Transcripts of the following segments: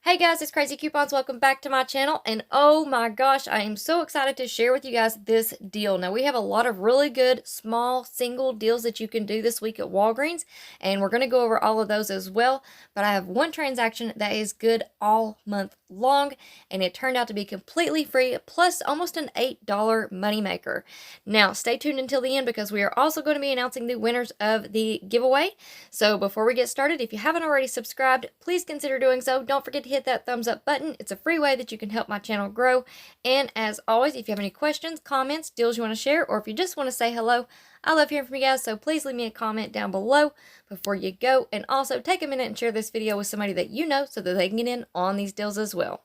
Hey guys, it's Crazy Coupons. Welcome back to my channel. And oh my gosh, I am so excited to share with you guys this deal. Now, we have a lot of really good small single deals that you can do this week at Walgreens, and we're going to go over all of those as well. But I have one transaction that is good all month long, and it turned out to be completely free, plus almost an $8 moneymaker. Now, stay tuned until the end because we are also going to be announcing the winners of the giveaway. So before we get started, if you haven't already subscribed, please consider doing so. Don't forget to hit that thumbs up button. It's a free way that you can help my channel grow. And as always, if you have any questions, comments, deals you want to share, or if you just want to say hello, I love hearing from you guys, so please leave me a comment down below before you go. And also take a minute and share this video with somebody that you know so that they can get in on these deals as well.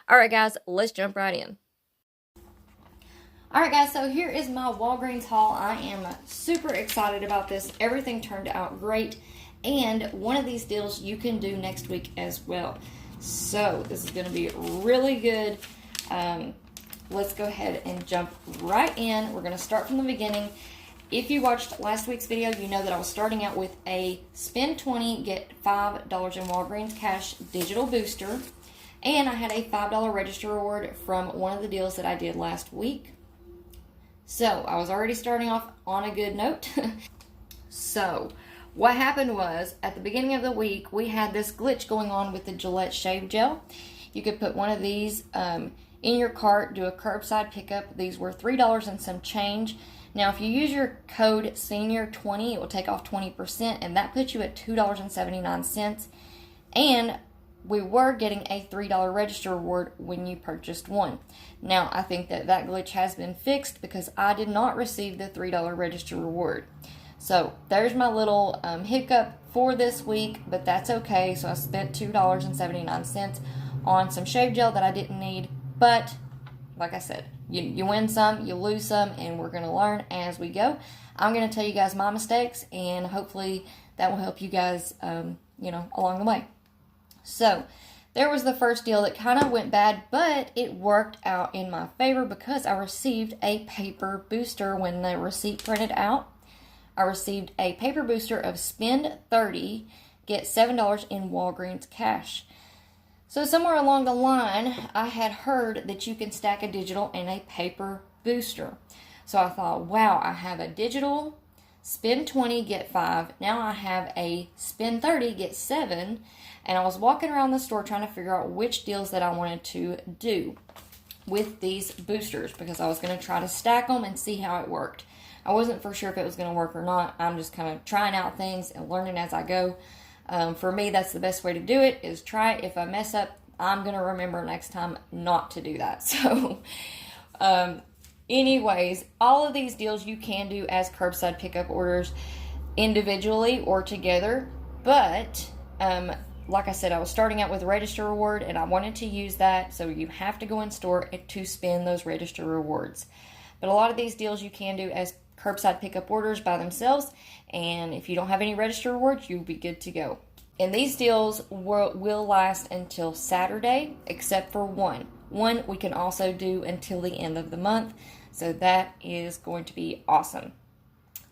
Alright guys, let's jump right in. Alright guys, so here is my Walgreens haul. I am super excited about this. Everything turned out great. And one of these deals you can do next week as well. So this is going to be really good. Let's go ahead and jump right in. We're going to start from the beginning. If you watched last week's video, you know that I was starting out with a spend 20, get $5 in Walgreens cash digital booster. And I had a $5 register reward from one of the deals that I did last week. So I was already starting off on a good note. So what happened was, at the beginning of the week, we had this glitch going on with the Gillette shave gel. You could put one of these in your cart, do a curbside pickup. These were $3 and some change. Now, if you use your code SENIOR20, it will take off 20%, and that puts you at $2.79. And we were getting a $3 register reward when you purchased one. Now, I think that glitch has been fixed because I did not receive the $3 register reward. So there's my little hiccup for this week, but that's okay. So I spent $2.79 on some shave gel that I didn't need. But like I said, you win some, you lose some, and we're going to learn as we go. I'm going to tell you guys my mistakes, and hopefully that will help you guys, along the way. So there was the first deal that kind of went bad, but it worked out in my favor because I received a paper booster when the receipt printed out. I received a paper booster of spend 30, get $7 in Walgreens cash. So somewhere along the line, I had heard that you can stack a digital and a paper booster. So I thought, wow, I have a digital, spend 20, get 5. Now I have a spend 30, get 7. And I was walking around the store trying to figure out which deals that I wanted to do with these boosters because I was going to try to stack them and see how it worked. I wasn't for sure if it was going to work or not. I'm just kind of trying out things and learning as I go. For me, that's the best way to do it, is try it. If I mess up, I'm going to remember next time not to do that. So, anyways, all of these deals you can do as curbside pickup orders individually or together. But, like I said, I was starting out with register reward, and I wanted to use that. So you have to go in store to spend those register rewards. But a lot of these deals you can do as curbside pickup orders by themselves, and if you don't have any register rewards, you'll be good to go. And these deals will last until Saturday, except for one. One we can also do until the end of the month, so that is going to be awesome.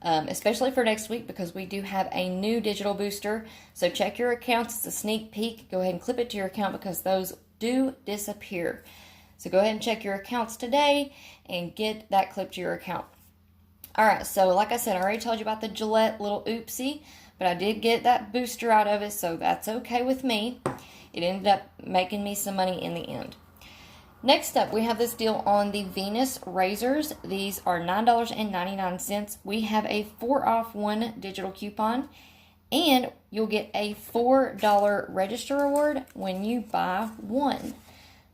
Especially for next week because we do have a new digital booster. So check your accounts. It's a sneak peek. Go ahead and clip it to your account because those do disappear. So go ahead and check your accounts today and get that clip to your account. Alright, so like I said, I already told you about the Gillette little oopsie, but I did get that booster out of it, so that's okay with me. It ended up making me some money in the end. Next up, we have this deal on the Venus razors. These are $9.99. We have a 4 off 1 digital coupon, and you'll get a $4 register reward when you buy one.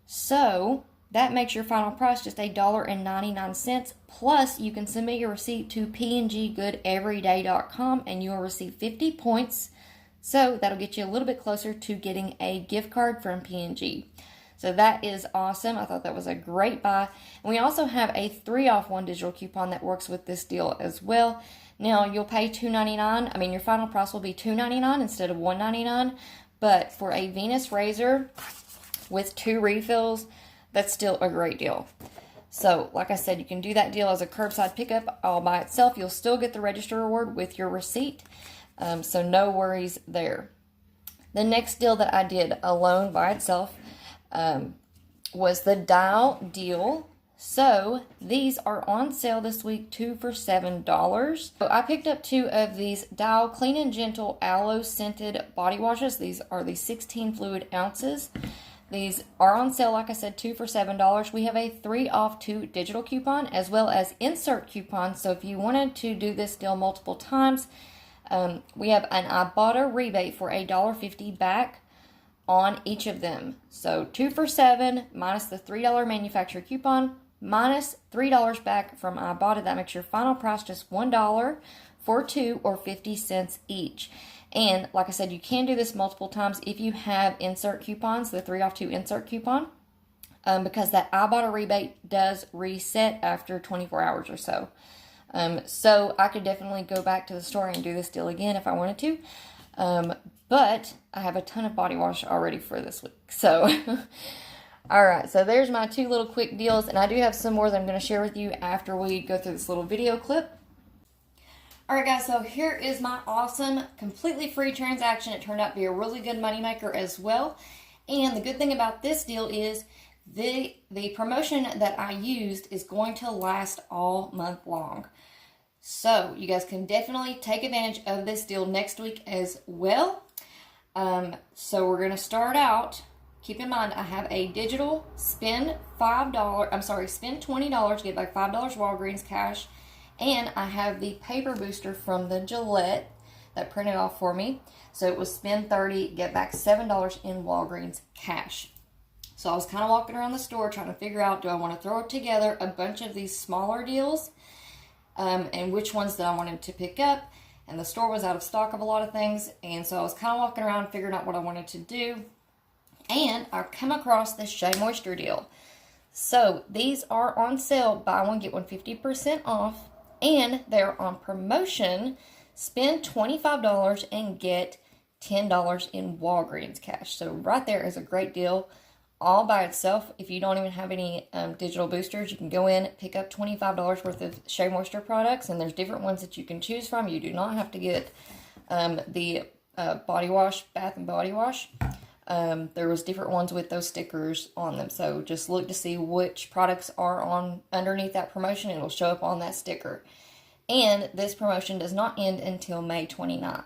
So that makes your final price just $1.99, plus you can submit your receipt to pnggoodeveryday.com and you will receive 50 points. So that'll get you a little bit closer to getting a gift card from P&G. So that is awesome. I thought that was a great buy. And we also have a 3 off 1 digital coupon that works with this deal as well. Now you'll pay $2.99. I mean, your final price will be $2.99 instead of $1.99. But for a Venus razor with 2 refills, that's still a great deal. So, like I said, you can do that deal as a curbside pickup all by itself. You'll still get the register reward with your receipt. So no worries there. The next deal that I did alone by itself was the Dial deal. So these are on sale this week, 2 for $7. So I picked up 2 of these Dial Clean and Gentle Aloe Scented Body Washes. These are the 16 fluid ounces. These are on sale, like I said, 2 for $7. We have a 3 off 2 digital coupon as well as insert coupons. So if you wanted to do this deal multiple times, we have an Ibotta rebate for $1.50 back on each of them. So 2 for $7 minus the $3 manufacturer coupon minus $3 back from Ibotta. That makes your final price just $1 for 2 or 50 cents each. And like I said, you can do this multiple times if you have insert coupons, the 3 off 2 insert coupon, because that Ibotta rebate does reset after 24 hours or so. So I could definitely go back to the store and do this deal again if I wanted to. But I have a ton of body wash already for this week. So, alright, so there's my 2 little quick deals. And I do have some more that I'm going to share with you after we go through this little video clip. Alright guys, so here is my awesome, completely free transaction. It turned out to be a really good moneymaker as well. And the good thing about this deal is the promotion that I used is going to last all month long. So you guys can definitely take advantage of this deal next week as well. So we're going to start out. Keep in mind, I have a digital spend $20, get back $5 Walgreens cash. And I have the paper booster from the Gillette that printed off for me. So it was spend $30, get back $7 in Walgreens cash. So I was kind of walking around the store trying to figure out, do I want to throw together a bunch of these smaller deals and which ones that I wanted to pick up. And the store was out of stock of a lot of things. And so I was kind of walking around figuring out what I wanted to do. And I come across this Shea Moisture deal. So these are on sale, buy one, get one 50% off. And they're on promotion. Spend $25 and get $10 in Walgreens cash. So right there is a great deal all by itself. If you don't even have any digital boosters, you can go in, pick up $25 worth of Shea Moisture products. And there's different ones that you can choose from. You do not have to get the body wash, Bath and Body Wash. There was different ones with those stickers on them. So just look to see which products are on underneath that promotion. It'll show up on that sticker. And this promotion does not end until May 29th.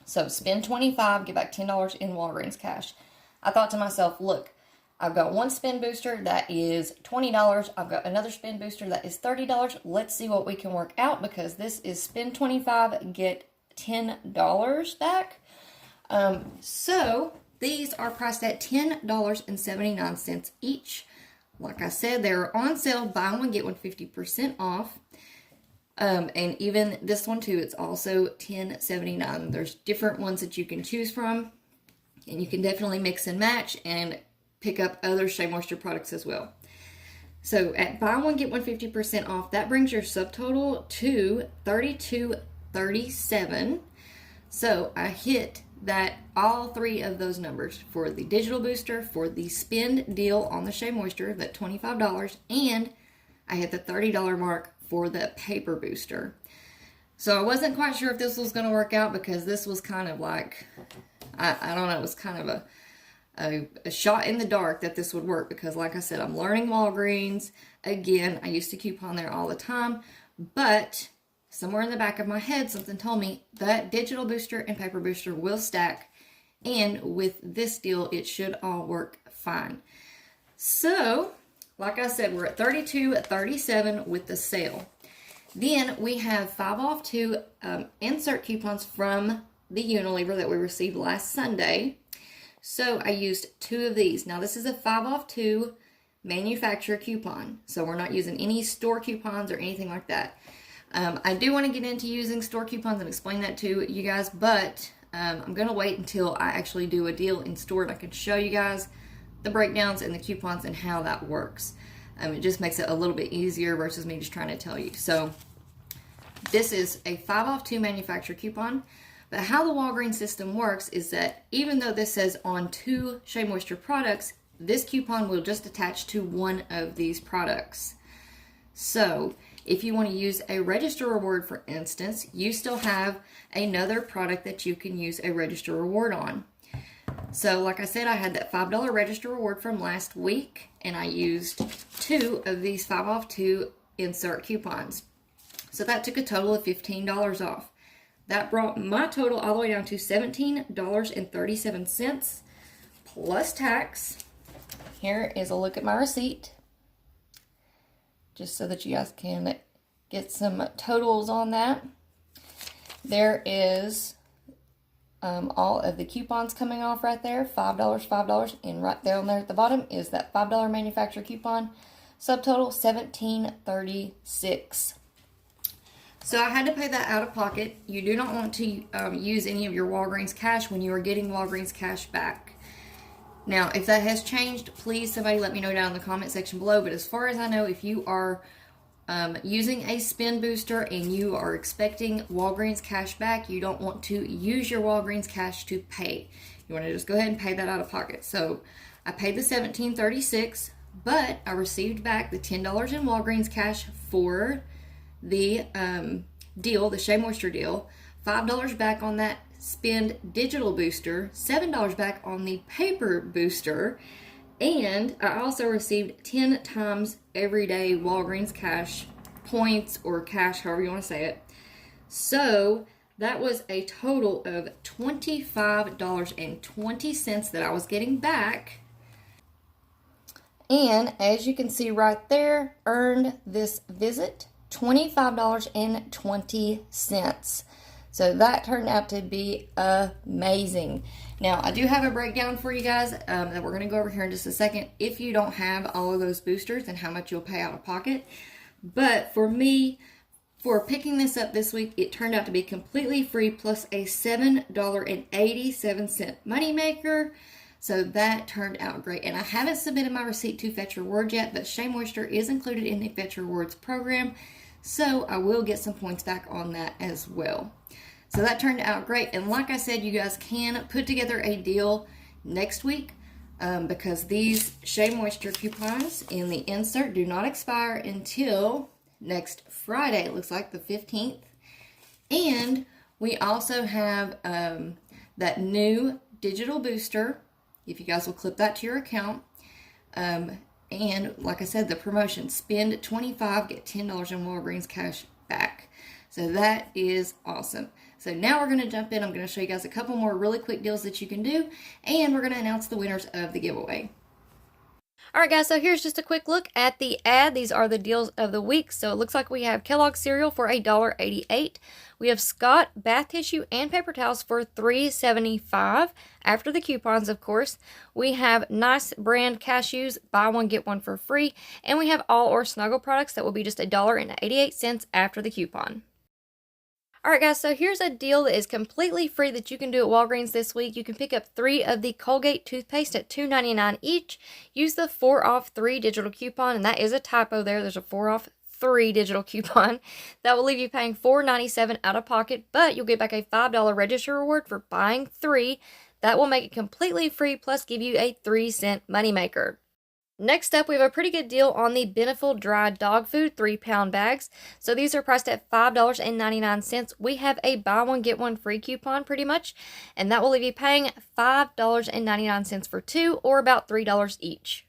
So spend $25, get back $10 in Walgreens cash. I thought to myself, look, I've got one spin booster that is $20. I've got another spin booster that is $30. Let's see what we can work out, because this is spend $25, get $10 back. So these are priced at $10.79 each. Like I said, they're on sale. Buy one, get one 50% off. And even this one too, it's also $10.79. There's different ones that you can choose from. And you can definitely mix and match and pick up other Shea Moisture products as well. So at buy one, get one 50% off, that brings your subtotal to $32.37. So I hit that all 3 of those numbers for the digital booster, for the spend deal on the Shea Moisture, that $25, and I hit the $30 mark for the paper booster. So I wasn't quite sure if this was going to work out, because this was kind of like, I don't know, it was kind of a shot in the dark that this would work, because like I said, I'm learning Walgreens. Again, I used to coupon there all the time, but somewhere in the back of my head, something told me that digital booster and paper booster will stack, and with this deal, it should all work fine. So, like I said, we're at $32.37 with the sale. Then we have 5 off 2 insert coupons from the Unilever that we received last Sunday. So I used 2 of these. Now this is a 5 off 2 manufacturer coupon. So we're not using any store coupons or anything like that. I do want to get into using store coupons and explain that to you guys, but I'm going to wait until I actually do a deal in store and I can show you guys the breakdowns and the coupons and how that works. It just makes it a little bit easier versus me just trying to tell you. So this is a 5 off 2 manufacturer coupon. But how the Walgreens system works is that even though this says on 2 Shea Moisture products, this coupon will just attach to one of these products. So if you want to use a register reward, for instance, you still have another product that you can use a register reward on. So like I said, I had that $5 register reward from last week, and I used 2 of these 5 off 2 insert coupons. So that took a total of $15 off. That brought my total all the way down to $17.37 plus tax. Here is a look at my receipt, just so that you guys can get some totals on that. There is all of the coupons coming off right there, $5, $5, and right down there at the bottom is that $5 manufacturer coupon. Subtotal $17.36. So I had to pay that out of pocket. You do not want to use any of your Walgreens cash when you are getting Walgreens cash back. Now, if that has changed, please somebody let me know down in the comment section below. But as far as I know, if you are using a spend booster and you are expecting Walgreens cash back, you don't want to use your Walgreens cash to pay. You want to just go ahead and pay that out of pocket. So I paid the $17.36, but I received back the $10 in Walgreens cash for the deal, the Shea Moisture deal, $5 back on that spend digital booster, $7 back on the paper booster, and I also received 10 times everyday Walgreens cash points, or cash, however you want to say it. So that was a total of $25.20 that I was getting back. And as you can see right there, earned this visit $25.20. So that turned out to be amazing. Now, I do have a breakdown for you guys that we're going to go over here in just a second if you don't have all of those boosters and how much you'll pay out of pocket. But for me, for picking this up this week, it turned out to be completely free plus a $7.87 moneymaker. So that turned out great. And I haven't submitted my receipt to Fetch Rewards yet, but Shea Moisture is included in the Fetch Rewards program. So I will get some points back on that as well. So that turned out great. And like I said, you guys can put together a deal next week because these Shea Moisture coupons in the insert do not expire until next Friday. It looks like the 15th. And we also have that new digital booster, if you guys will clip that to your account. And like I said, the promotion, spend $25, get $10 in Walgreens cash back. So that is awesome. So now we're going to jump in. I'm going to show you guys a couple more really quick deals that you can do, and we're going to announce the winners of the giveaway. Alright guys, so here's just a quick look at the ad. These are the deals of the week. So it looks like we have Kellogg's cereal for $1.88. We have Scott bath tissue and paper towels for $3.75 after the coupons, of course. We have Nice brand cashews, buy one get one for free, and we have All or Snuggle products that will be just $1.88 after the coupon. Alright guys, so here's a deal that is completely free that you can do at Walgreens this week. You can pick up 3 of the Colgate toothpaste at $2.99 each. Use the 4 off 3 digital coupon, and that is a typo there. There's a 4 off 3 digital coupon. That will leave you paying $4.97 out of pocket, but you'll get back a $5 register reward for buying 3. That will make it completely free, plus give you a 3-cent moneymaker. Next up, we have a pretty good deal on the Beneful dry dog food 3-pound bags. So these are priced at $5.99. We have a buy one get one free coupon pretty much, and that will leave you paying $5.99 for 2, or about $3 each.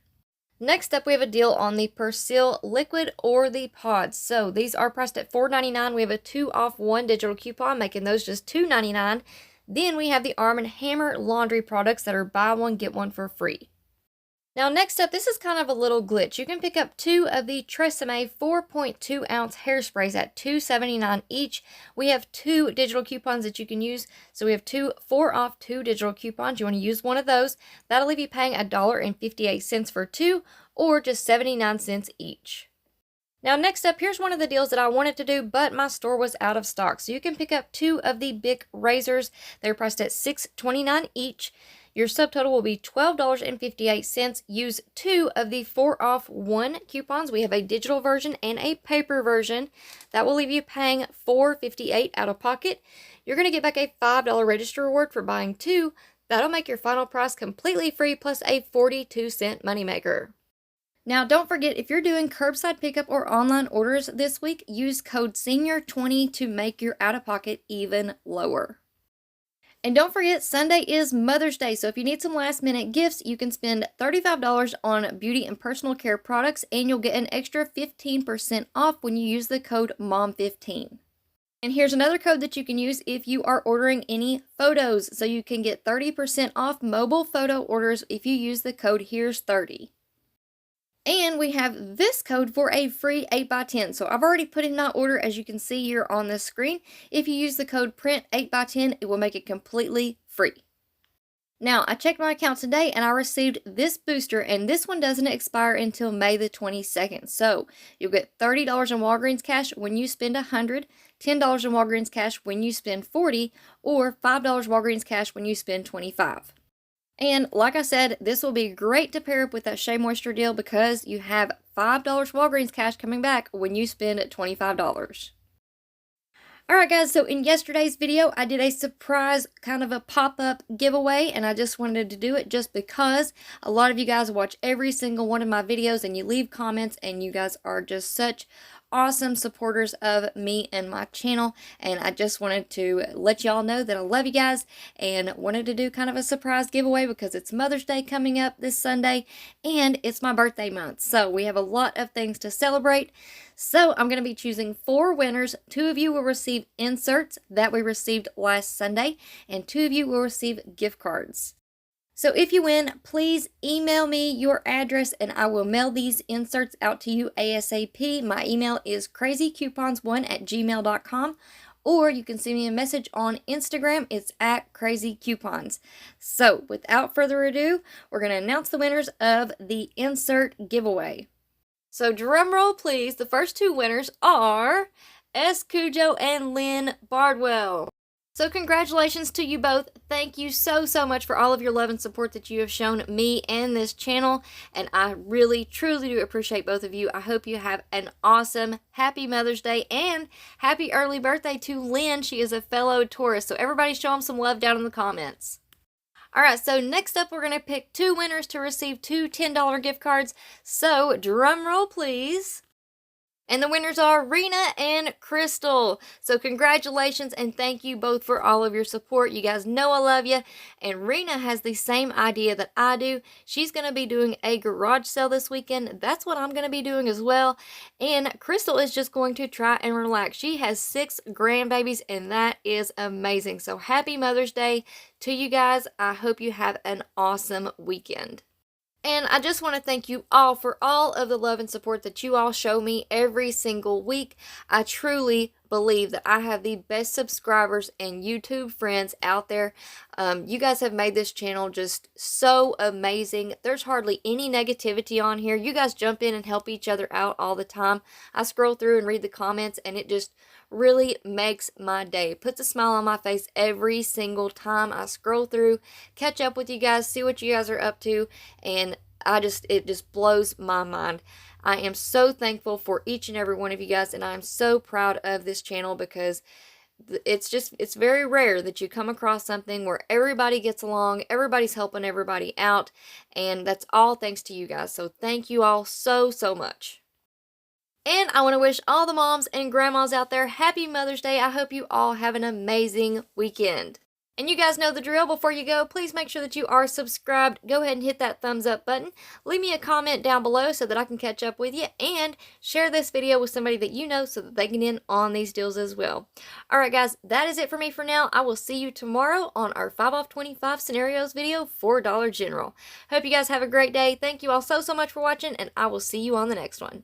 Next up, we have a deal on the Persil liquid or the pods. So these are priced at $4.99. We have a 2 off 1 digital coupon, making those just $2.99. Then we have the Arm & Hammer laundry products that are buy one get one for free. Now next up, this is kind of a little glitch. You can pick up 2 of the Tresemme 4.2 ounce hairsprays at $2.79 each. We have 2 digital coupons that you can use. So we have 2 4 off 2 digital coupons. You want to use one of those. That'll leave you paying $1.58 for 2, or just 79 cents each. Now next up, here's one of the deals that I wanted to do, but my store was out of stock. So you can pick up 2 of the Bic razors. They're priced at $6.29 each. Your subtotal will be $12.58. Use 2 of the 4 off 1 coupons. We have a digital version and a paper version. That will leave you paying $4.58 out of pocket. You're going to get back a $5 register reward for buying 2. That'll make your final price completely free, plus a 42-cent moneymaker. Now, don't forget, if you're doing curbside pickup or online orders this week, use code SENIOR20 to make your out-of-pocket even lower. And don't forget, Sunday is Mother's Day, so if you need some last minute gifts, you can spend $35 on beauty and personal care products, and you'll get an extra 15% off when you use the code MOM15. And here's another code that you can use if you are ordering any photos, so you can get 30% off mobile photo orders if you use the code HERE'S30. And we have this code for a free 8x10. So I've already put in my order, as you can see here on the screen. If you use the code PRINT8x10, it will make it completely free. Now, I checked my account today and I received this booster, and this one doesn't expire until May the 22nd. So you'll get $30 in Walgreens cash when you spend $100, $10 in Walgreens cash when you spend $40, or $5 Walgreens cash when you spend $25. And like I said, this will be great to pair up with that Shea Moisture deal because you have $5 Walgreens cash coming back when you spend $25. Alright guys, so in yesterday's video, I did a surprise kind of a pop-up giveaway, and I just wanted to do it just because a lot of you guys watch every single one of my videos and you leave comments, and you guys are just such awesome supporters of me and my channel, and I just wanted to let y'all know that I love you guys and wanted to do kind of a surprise giveaway because it's Mother's Day coming up this Sunday and it's my birthday month, so we have a lot of things to celebrate. So I'm going to be choosing 4 winners. 2 of you will receive inserts that we received last Sunday, and 2 of you will receive gift cards. So if you win, please email me your address and I will mail these inserts out to you ASAP. My email is crazycoupons1@gmail.com, or you can send me a message on Instagram. It's @crazycoupons. So without further ado, we're going to announce the winners of the insert giveaway. So drum roll please, the first 2 winners are S. Cujo and Lynn Bardwell. So congratulations to you both. Thank you so much for all of your love and support that you have shown me and this channel, and I really truly do appreciate both of you. I hope you have an awesome happy Mother's Day and happy early birthday to Lynn. She is a fellow Taurus, so everybody show them some love down in the comments. Alright, so next up we're going to pick 2 winners to receive 2 $10 gift cards. So drum roll please. And the winners are Rena and Crystal. So congratulations and thank you both for all of your support. You guys know I love you. And Rena has the same idea that I do. She's going to be doing a garage sale this weekend. That's what I'm going to be doing as well. And Crystal is just going to try and relax. She has 6 grandbabies and that is amazing. So happy Mother's Day to you guys. I hope you have an awesome weekend. And I just want to thank you all for all of the love and support that you all show me every single week. I truly believe that I have the best subscribers and YouTube friends out there. You guys have made this channel just so amazing. There's hardly any negativity on here. You guys jump in and help each other out all the time. I scroll through and read the comments and it just really makes my day. It puts a smile on my face every single time I scroll through, catch up with you guys, see what you guys are up to, and it just blows my mind. I am so thankful for each and every one of you guys, and I'm so proud of this channel because it's very rare that you come across something where everybody gets along, everybody's helping everybody out, and that's all thanks to you guys. So thank you all so much. And I want to wish all the moms and grandmas out there happy Mother's Day. I hope you all have an amazing weekend. And you guys know the drill. Before you go, please make sure that you are subscribed. Go ahead and hit that thumbs up button. Leave me a comment down below so that I can catch up with you. And share this video with somebody that you know so that they can get in on these deals as well. Alright guys, that is it for me for now. I will see you tomorrow on our 5 off 25 scenarios video for Dollar General. Hope you guys have a great day. Thank you all so much for watching, and I will see you on the next one.